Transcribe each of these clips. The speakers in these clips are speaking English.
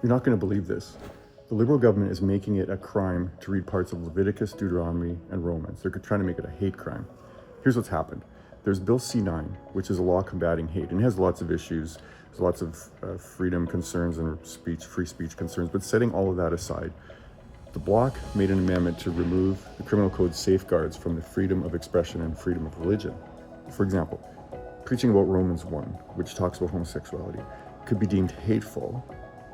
You're not going to believe this. The Liberal government is making it a crime to read parts of Leviticus, Deuteronomy, and Romans. They're trying to make it a hate crime. Here's what's happened. There's Bill C-9, which is a law combating hate, and it has lots of issues. There's lots of freedom concerns and free speech concerns, but setting all of that aside, the Bloc made an amendment to remove the criminal code's safeguards from the freedom of expression and freedom of religion. For example, preaching about Romans 1, which talks about homosexuality, could be deemed hateful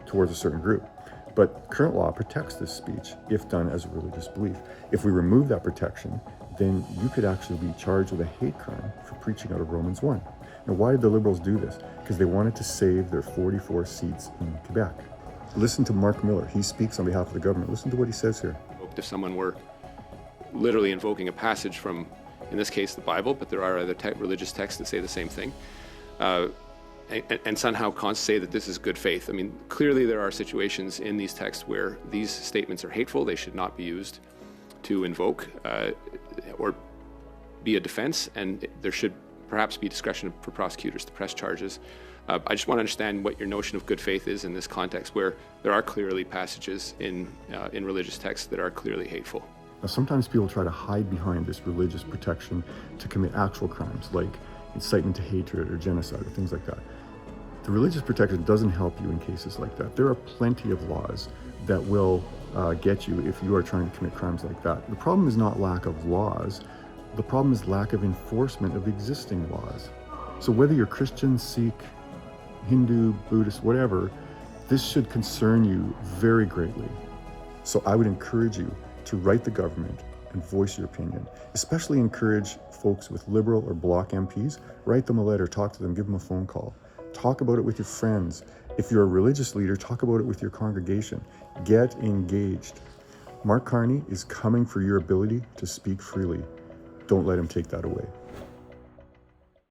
towards a certain group. But current law protects this speech if done as a religious belief. If we remove that protection, then you could actually be charged with a hate crime for preaching out of Romans 1. Now, why did the Liberals do this? Because they wanted to save their 44 seats in Quebec. Listen to Mark Miller. He speaks on behalf of the government. Listen to what he says here. If someone were literally invoking a passage from, in this case, the Bible, but there are other religious texts that say the same thing, and somehow say that this is good faith. I mean, clearly there are situations in these texts where these statements are hateful. They should not be used to invoke or be a defense, and there should perhaps be discretion for prosecutors to press charges. I just want to understand what your notion of good faith is in this context, where there are clearly passages in religious texts that are clearly hateful. Now, sometimes people try to hide behind this religious protection to commit actual crimes, like incitement to hatred or genocide or things like that. The religious protection doesn't help you in cases like that. There are plenty of laws that will get you if you are trying to commit crimes like that. The problem is not lack of laws. The problem is lack of enforcement of existing laws. So whether you're Christian, Sikh, Hindu, Buddhist, whatever, this should concern you very greatly. So I would encourage you to write the government and voice your opinion. Especially encourage folks with Liberal or Bloc MPs. Write them a letter, talk to them, give them a phone call. Talk about it with your friends. If you're a religious leader, talk about it with your congregation. Get engaged. Mark Carney is coming for your ability to speak freely. Don't let him take that away.